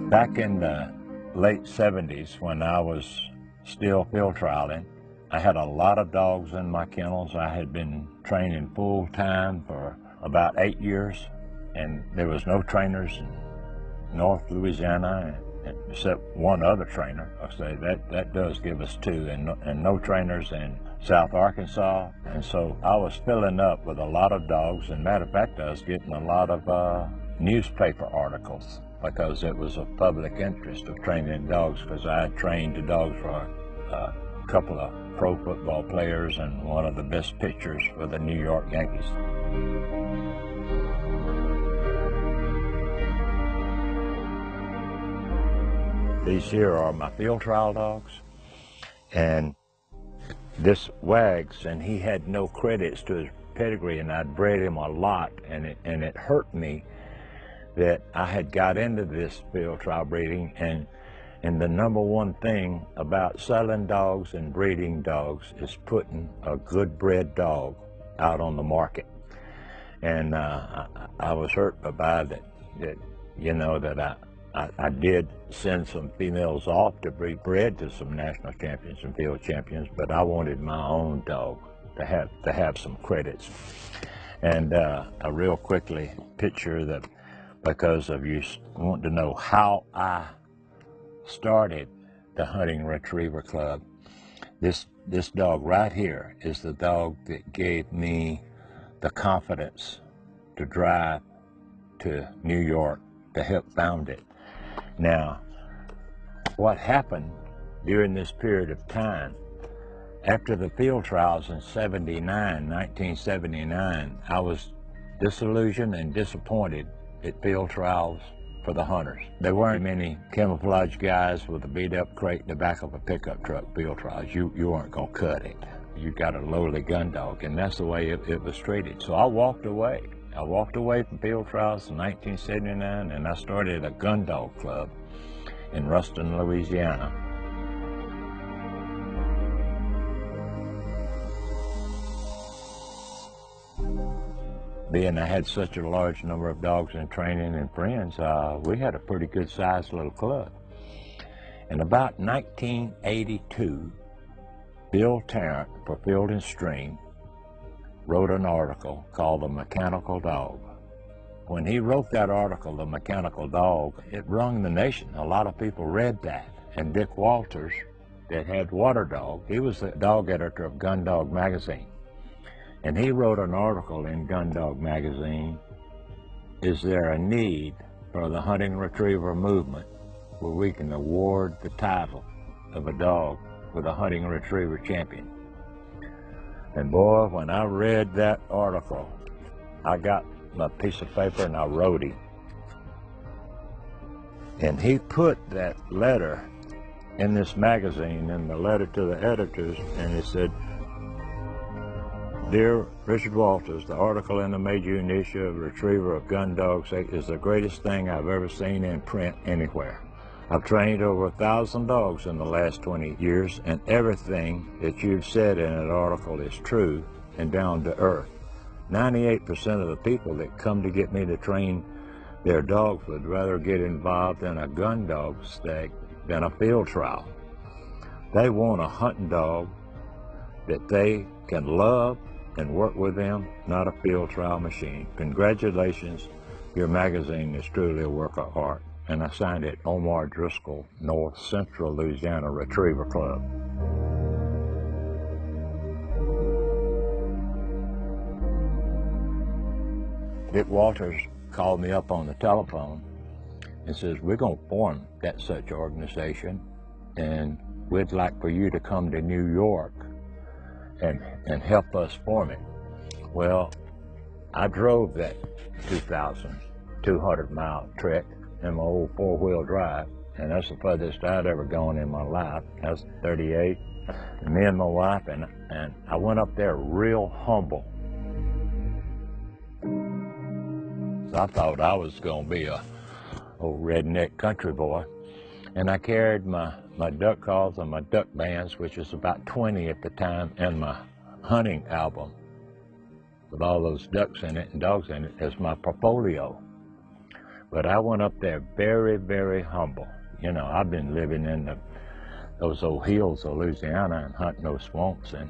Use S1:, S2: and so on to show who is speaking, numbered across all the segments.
S1: Back in the late 70s, when I was still field trialing, I had a lot of dogs in my kennels. I had been training full time for about 8 years, and there was no trainers in North Louisiana except one other trainer. I say that does give us two, and no trainers in South Arkansas. And so I was filling up with a lot of dogs, and matter of fact, I was getting a lot of newspaper articles because it was of public interest of training dogs, because I had trained the dogs for a couple of pro football players and one of the best pitchers for the New York Yankees. These here are my field trial dogs, and this Wags, and he had no credits to his pedigree, and I'd bred him a lot, and it hurt me that I had got into this field trial breeding, and the number one thing about selling dogs and breeding dogs is putting a good bred dog out on the market. And I was hurt by that you know, that I did send some females off to be bred to some national champions and field champions, but I wanted my own dog to have some credits. And I real quickly picture that, because of you want to know how I started the Hunting Retriever Club. This dog right here is the dog that gave me the confidence to drive to New York to help found it. Now, what happened during this period of time, after the field trials in 1979, I was disillusioned and disappointed at field trials for the hunters. There weren't many camouflage guys with a beat-up crate in the back of a pickup truck field trials. You weren't gonna cut it. You got a lowly gun dog, and that's the way it was treated. So I walked away. I walked away from field trials in 1979, and I started a gun dog club in Ruston, Louisiana. Being I had such a large number of dogs in training and friends, we had a pretty good sized little club. In about 1982, Bill Tarrant for Field and Stream wrote an article called The Mechanical Dog. When he wrote that article, The Mechanical Dog, it rung the nation. A lot of people read that. And Dick Walters, that had Water Dog, he was the dog editor of Gun Dog magazine. And he wrote an article in Gun Dog magazine, is there a need for the hunting retriever movement where we can award the title of a dog for the hunting retriever champion? And boy, when I read that article, I got my piece of paper and I wrote him. And he put that letter in this magazine, in the letter to the editors, and he said, Dear Richard Walters, the article in the major issue of Retriever of Gun Dogs is the greatest thing I've ever seen in print anywhere. I've trained over 1,000 dogs in the last 20 years, and everything that you've said in that article is true and down to earth. 98% of the people that come to get me to train their dogs would rather get involved in a gun dog stake than a field trial. They want a hunting dog that they can love and work with them, not a field trial machine. Congratulations, your magazine is truly a work of art. And I signed it, Omar Driskill, North Central Louisiana Retriever Club. Dick Walters called me up on the telephone and says, we're going to form that such organization, and we'd like for you to come to New York and help us form it. Well, I drove that 2,200-mile trek in my old four-wheel drive, and that's the furthest I'd ever gone in my life. That's 38. And me and my wife, and I went up there real humble. So I thought I was going to be a old redneck country boy, and I carried my duck calls and my duck bands, which was about 20 at the time, and my hunting album with all those ducks in it and dogs in it as my portfolio. But I went up there very, very humble. You know, I've been living in those old hills of Louisiana and hunting those swamps, and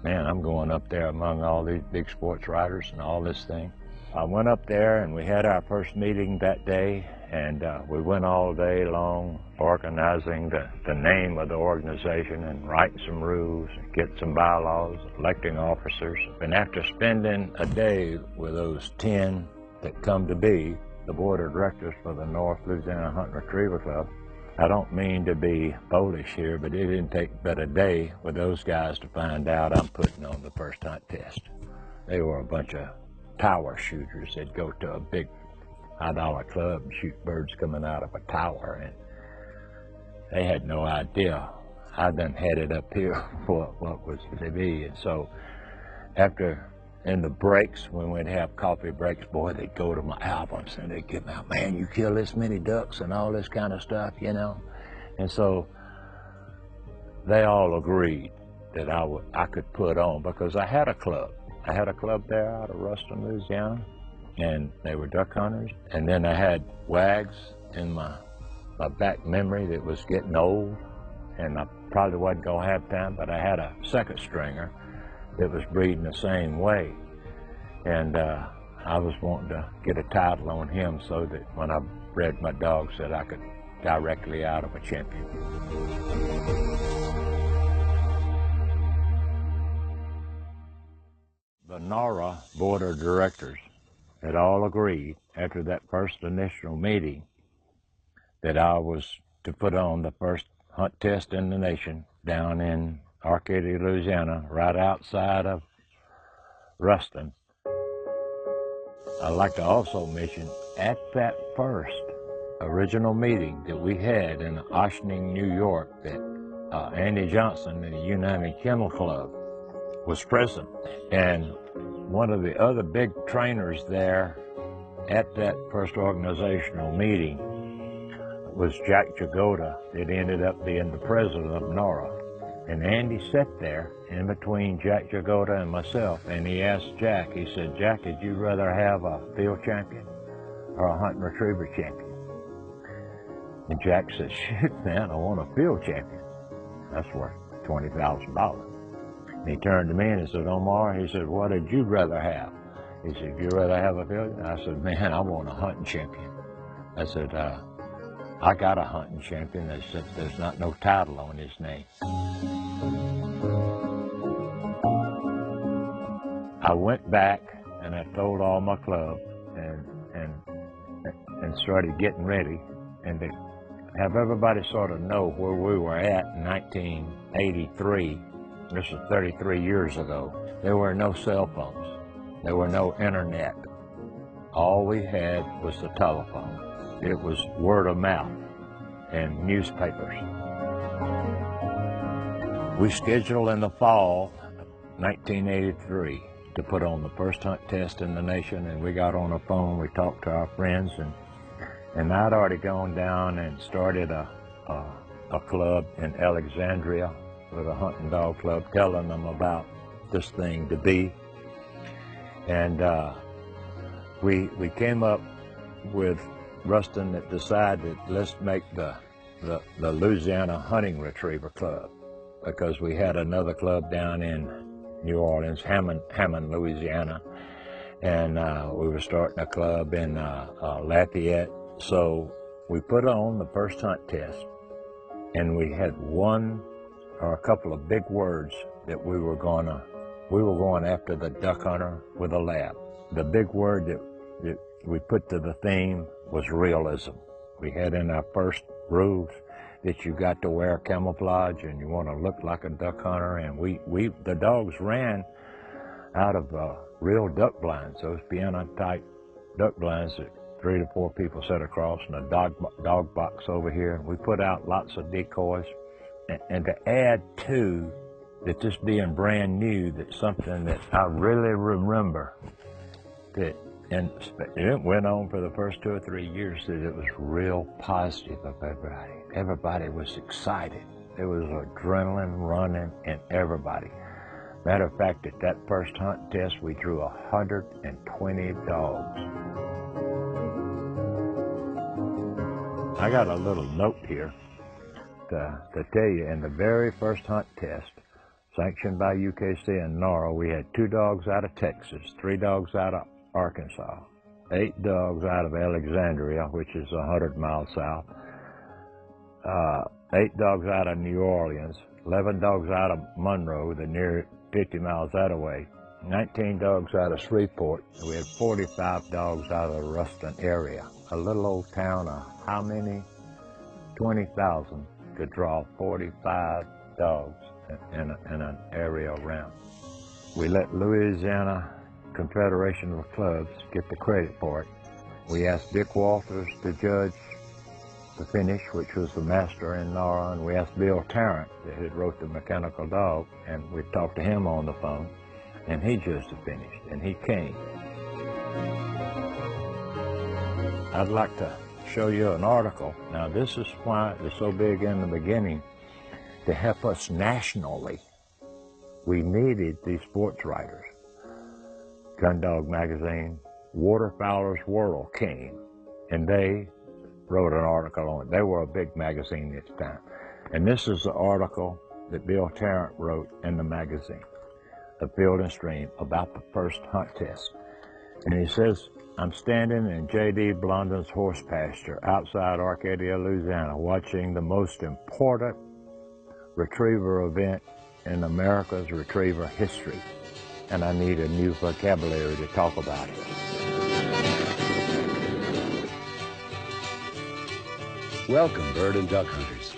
S1: man, I'm going up there among all these big sports writers and all this thing. I went up there and we had our first meeting that day, and we went all day long organizing the name of the organization and writing some rules, get some bylaws, electing officers. And after spending a day with those 10 that come to be the board of directors for the North Louisiana Hunt and Retriever Club, I don't mean to be bullish here, but it didn't take but a day with those guys to find out I'm putting on the first hunt test. They were a bunch of tower shooters. They'd go to a big high-dollar club and shoot birds coming out of a tower, and they had no idea I done headed up here for what was to be. And so after, in the breaks, when we'd have coffee breaks, boy, they'd go to my albums and they'd get me out, man, you kill this many ducks and all this kind of stuff, you know. And so they all agreed that I could put on, because I had a club. I had a club there out of Ruston, Louisiana, and they were duck hunters. And then I had wags in my back memory that was getting old, and I probably wasn't gonna have time, but I had a second stringer that was breeding the same way. And I was wanting to get a title on him so that when I bred my dogs that I could directly out of a champion. The NORA board of directors had all agreed after that first initial meeting that I was to put on the first hunt test in the nation down in Arcadia, Louisiana, right outside of Ruston. I'd like to also mention, at that first original meeting that we had in Ossining, New York, that Andy Johnson and the United Kennel Club was present. And one of the other big trainers there at that first organizational meeting was Jack Jagoda, that ended up being the president of NORA. And Andy sat there in between Jack Jagoda and myself, and he asked Jack, he said, Jack, would you rather have a field champion or a hunt and retriever champion? And Jack said, shoot, man, I want a field champion. That's worth $20,000. And he turned to me and he said, Omar, he said, what did you rather have? He said, you rather have a field? I said, man, I want a hunting champion. I said, I got a hunting champion. They said, there's not no title on his name. I went back and I told all my club and started getting ready, and to have everybody sort of know where we were at in 1983. This was 33 years ago. There were no cell phones. There were no internet. All we had was the telephone. It was word of mouth and newspapers. We scheduled in the fall of 1983 to put on the first hunt test in the nation, and we got on the phone, we talked to our friends, and I'd already gone down and started a club in Alexandria with a hunting dog club, telling them about this thing to be. And we came up with Ruston that decided, let's make the Louisiana Hunting Retriever Club, because we had another club down in New Orleans, Hammond, Louisiana, and we were starting a club in Lafayette. So we put on the first hunt test, and we had one or a couple of big words that we were going after the duck hunter with a lab. The big word that we put to the theme was realism. We had in our first rules that you got to wear camouflage and you want to look like a duck hunter, and the dogs ran out of real duck blinds, those piano type duck blinds that 3 to 4 people sat across, and a dog box over here. We put out lots of decoys, and to add to that, this being brand new, that's something that I really remember, that, and it went on for the first 2 or 3 years, that it was real positive of everybody. Everybody was excited. There was adrenaline running in everybody. Matter of fact, at that first hunt test, we threw 120 dogs. I got a little note here to tell you, in the very first hunt test, sanctioned by UKC in Nora, we had 2 dogs out of Texas, 3 dogs out of Arkansas, 8 dogs out of Alexandria, which is 100 miles south, 8 dogs out of New Orleans, 11 dogs out of Monroe, the near 50 miles that away, 19 dogs out of Shreveport, and we had 45 dogs out of the Ruston area, a little old town of how many? 20,000 to draw 45 dogs in an area around. We let Louisiana Confederation of Clubs get the credit for it. We asked Dick Walters to judge the finish, which was the master in Nora, and we asked Bill Tarrant, that had wrote The Mechanical Dog, and we talked to him on the phone, and he judged the finish, and he came. I'd like to show you an article. Now, this is why it was so big in the beginning, to help us nationally. We needed these sports writers. Gun Dog magazine, Waterfowler's World came, and they wrote an article on it. They were a big magazine at the time. And this is the article that Bill Tarrant wrote in the magazine, The Field and Stream, about the first hunt test. And he says, I'm standing in J.D. Blondin's horse pasture outside Arcadia, Louisiana, watching the most important retriever event in America's retriever history. And I need a new vocabulary to talk about it.
S2: Welcome, bird and duck hunters.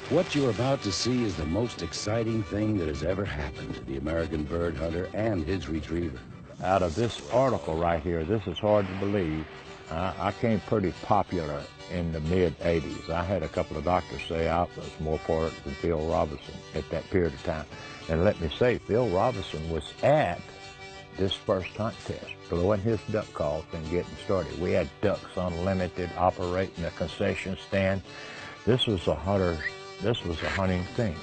S2: What you're about to see is the most exciting thing that has ever happened to the American bird hunter and his retriever.
S1: Out of this article right here, this is hard to believe. I came pretty popular in the mid-'80s. I had a couple of doctors say I was more important than Phil Robinson at that period of time. And let me say, Phil Robinson was at this first hunt test, blowing his duck calls and getting started. We had Ducks Unlimited operating a concession stand. This was a hunting thing.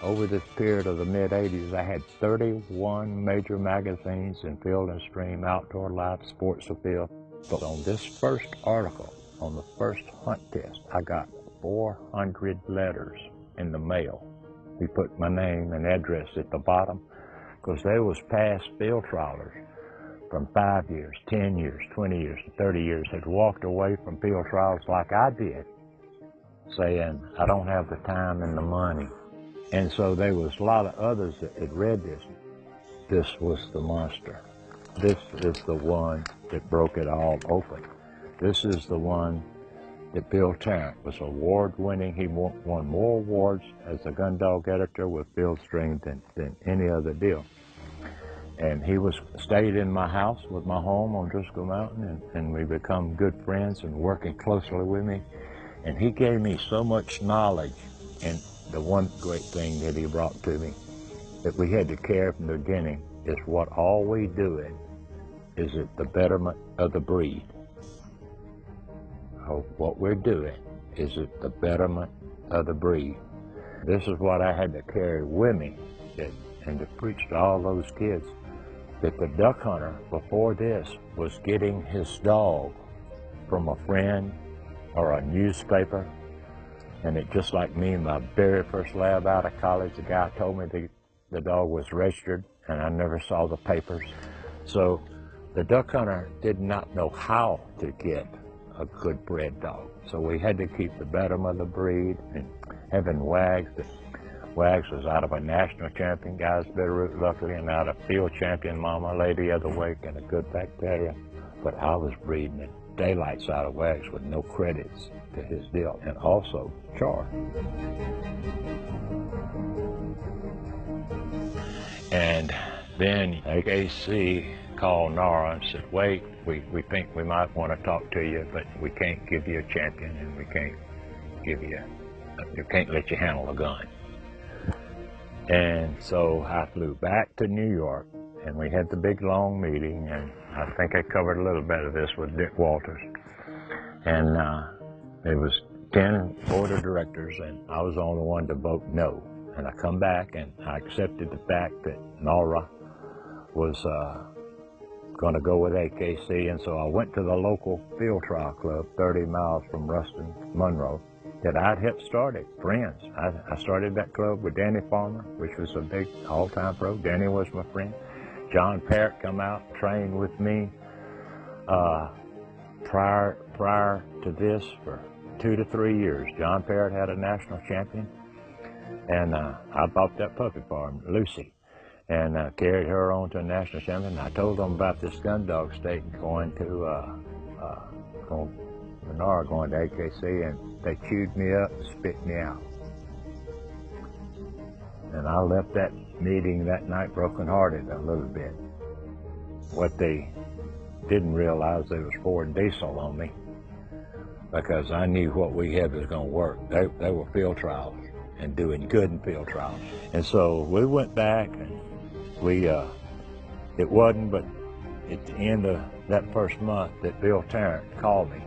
S1: Over this period of the mid-'80s, I had 31 major magazines in Field and Stream, Outdoor Life, Sports Appeal. But on this first article, on the first hunt test, I got 400 letters in the mail. We put my name and address at the bottom, because there was past field trialers from 5 years, 10 years, 20 years, 30 years had walked away from field trials like I did, saying, I don't have the time and the money. And so there was a lot of others that had read this. This was the monster. This is the one that broke it all open. This is the one that Bill Tarrant was award-winning. He won more awards as a gun dog editor with Field Stream than any other deal. And he stayed in my house with my home on Driskill Mountain, and we become good friends and working closely with me. And he gave me so much knowledge. And the one great thing that he brought to me that we had to care from the beginning is what all we do is it the betterment of the breed. What we're doing is it the betterment of the breed. This is what I had to carry with me and to preach to all those kids, that the duck hunter before this was getting his dog from a friend or a newspaper. And it just like me, my very first lab out of college, the guy told me the dog was registered, and I never saw the papers. So the duck hunter did not know how to get a good bred dog. So we had to keep the betterment of the breed, and having Wags. Wags was out of a national champion, Guys Bitterroot, luckily, and out of field champion Mama Lady of the Wake, and a good back terrier. But I was breeding the daylights out of Wags with no credits to his deal, and also Char. And then AKC called Nora and said, wait, we think we might want to talk to you, but we can't give you a champion, and we can't let you handle a gun. And so I flew back to New York, and we had the big long meeting, and I think I covered a little bit of this with Dick Walters. And it was 10 board of directors, and I was the only one to vote no. And I come back and I accepted the fact that Nora was going to go with AKC, and so I went to the local field trial club 30 miles from Ruston, Monroe, that I'd helped start it, friends. I started that club with Danny Farmer, which was a big all-time pro. Danny was my friend. John Parrott come out, trained with me prior to this for 2 to 3 years. John Parrott had a national champion, and I bought that puppy for him, Lucy, and carried her on to a national champion. I told them about this gun dog state going to Menard, going to AKC, and they chewed me up and spit me out. And I left that meeting that night brokenhearted a little bit. What they didn't realize, they was pouring diesel on me, because I knew what we had was going to work. They were field trials and doing good in field trials. And so we went back, and it wasn't but at the end of that first month that Bill Tarrant called me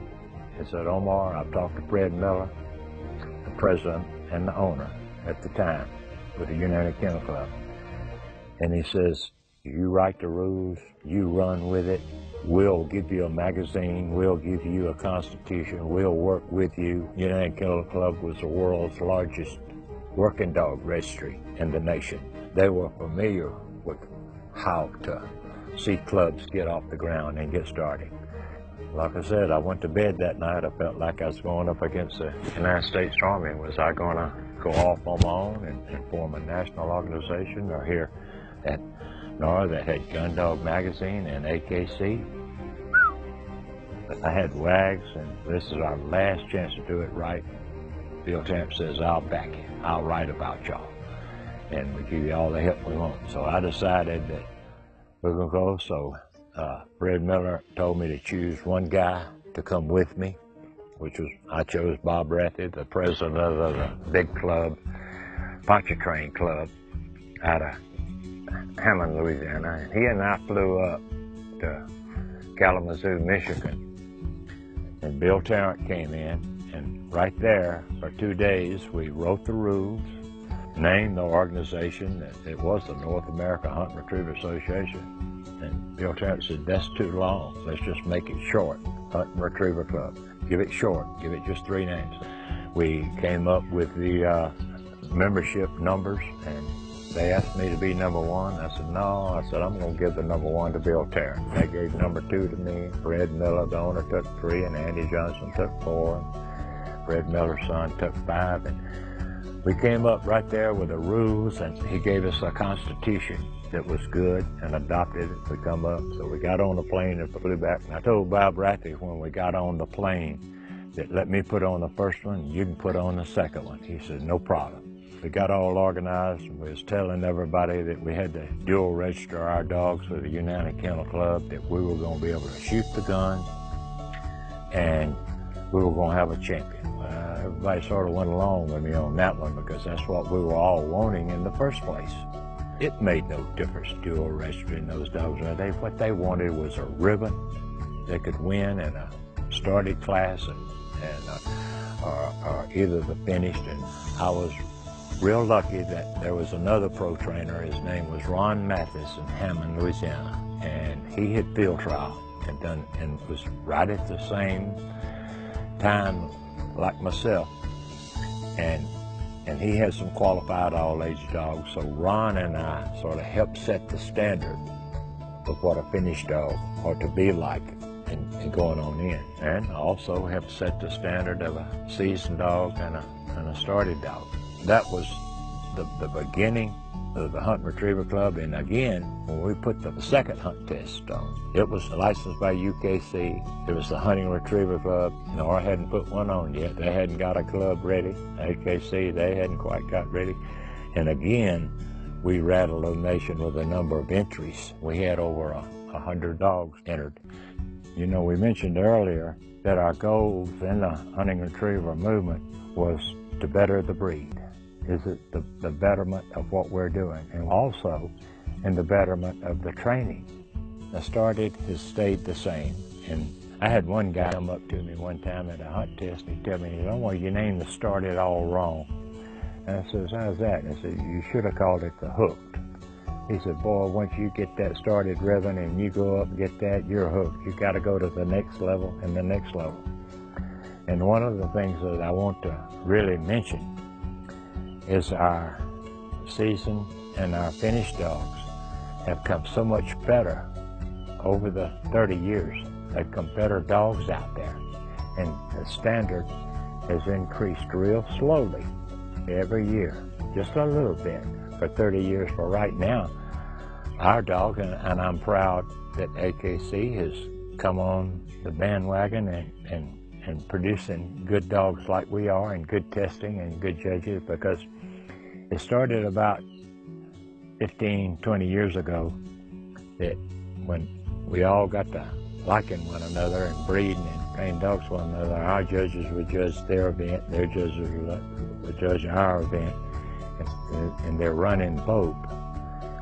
S1: and said, Omar, I've talked to Fred Miller, the president and the owner at the time with the United Kennel Club. And he says, you write the rules, you run with it, we'll give you a magazine, we'll give you a constitution, we'll work with you. United Kennel Club was the world's largest working dog registry in the nation. They were familiar with how to see clubs get off the ground and get started. Like I said, I went to bed that night. I felt like I was going up against the United States Army. Was I going to go off on my own and form a national organization, or here at NAR that had Gun Dog Magazine and AKC? I had WAGs, and this is our last chance to do it right. Bill Tarrant says, I'll back you. I'll write about y'all, and we give you all the help we want. So I decided that we're going to go. So Fred Miller told me to choose one guy to come with me, which was, I chose Bob Rathy, the president of the big club, Pontchartrain Club, out of Hammond, Louisiana. And he and I flew up to Kalamazoo, Michigan. And Bill Tarrant came in, and right there for 2 days we wrote the rules, named the organization. It was the North America Hunt and Retriever Association. And Bill Tarrant said, that's too long, let's just make it short, Hunt and Retriever Club. Give it short, give it just 3 names. We came up with the membership numbers, and they asked me to be number 1. I said, no. I said, I'm going to give the number 1 to Bill Tarrant. They gave number 2 to me. Fred Miller, the owner, took 3, and Andy Johnson took 4. And Fred Miller's son took 5. And we came up right there with the rules, and he gave us a constitution that was good and adopted it. We come up, so we got on the plane and flew back. And I told Bob Rathy when we got on the plane that let me put on the first one, you can put on the second one. He said, no problem. We got all organized, and we was telling everybody that we had to dual register our dogs with the United Kennel Club, that we were going to be able to shoot the gun, and we were going to have a champion. Everybody sort of went along with me on that one, because that's what we were all wanting in the first place. It made no difference dual registering those dogs. What they wanted was a ribbon. They could win in a started class or either the finished. And I was real lucky that there was another pro trainer. His name was Ron Mathis in Hammond, Louisiana, and he had field trial and was right at the same time like myself, and he had some qualified all-age dogs. So Ron and I sort of helped set the standard of what a finished dog ought to be like and going on in, and also helped set the standard of a seasoned dog and a started dog. That was the beginning of the Hunt and Retriever Club. And again, when we put the second hunt test on, it was licensed by UKC. It was the Hunting Retriever Club. Nora hadn't put one on yet. They hadn't got a club ready. AKC, they hadn't quite got ready. And again, we rattled the nation with a number of entries. We had over 100 dogs entered. You know, we mentioned earlier that our goals in the hunting retriever movement was to better the breed. Is it the betterment of what we're doing, and also in the betterment of the training. The started has stayed the same, and I had one guy come up to me one time at a hunt test, and he told me, "Omar, you named the started all wrong." And I says, "How's that?" And I said, "You should have called it the hooked." He said, "Boy, once you get that started rhythm and you go up and get that, you're hooked. You got to go to the next level and the next level." And one of the things that I want to really mention is our season and our finished dogs have come so much better over the 30 years. They've come better dogs out there. And the standard has increased real slowly every year, just a little bit for 30 years. But right now, our dog, and I'm proud that AKC has come on the bandwagon and producing good dogs like we are, and good testing and good judges, because it started about 15, 20 years ago, that when we all got to liking one another and breeding and playing dogs with one another, our judges would judge their event, their judges would judge our event, and they're running both.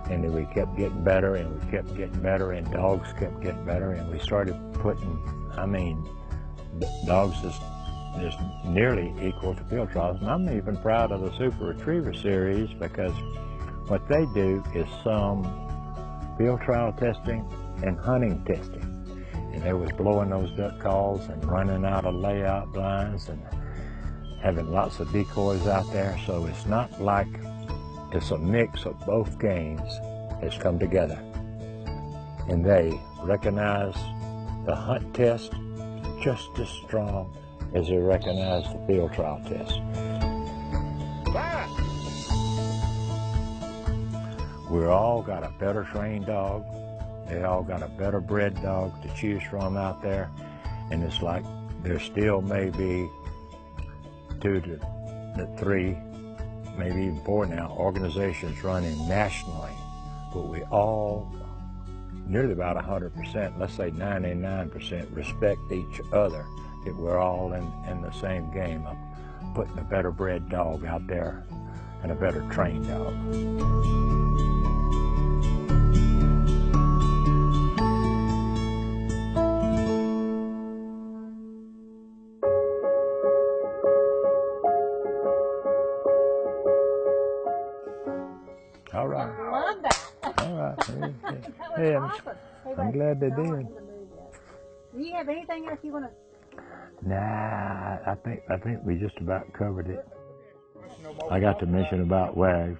S1: And then we kept getting better, and we kept getting better, and dogs kept getting better, and we started putting, dogs is nearly equal to field trials. And I'm even proud of the Super Retriever series, because what they do is some field trial testing and hunting testing. And they was blowing those duck calls and running out of layout blinds and having lots of decoys out there. So it's not like, it's a mix of both games that's come together. And they recognize the hunt test just as strong as they recognize the field trial test. We all got a better trained dog. They all got a better bred dog to choose from out there. And it's like there still may be 2 to 3, maybe even 4 now, organizations running nationally. But we all, nearly about 100%, let's say 99%, respect each other, that we're all in the same game of putting a better bred dog out there and a better trained dog. All right.
S3: I love that.
S1: All right.
S3: That
S1: Hey,
S3: was awesome. Hey,
S1: I'm
S3: wait,
S1: glad they
S3: I don't
S1: did.
S3: want him to move yet. Do you have anything else you want to?
S1: Nah, I think we just about covered it. I got to mention about WAG.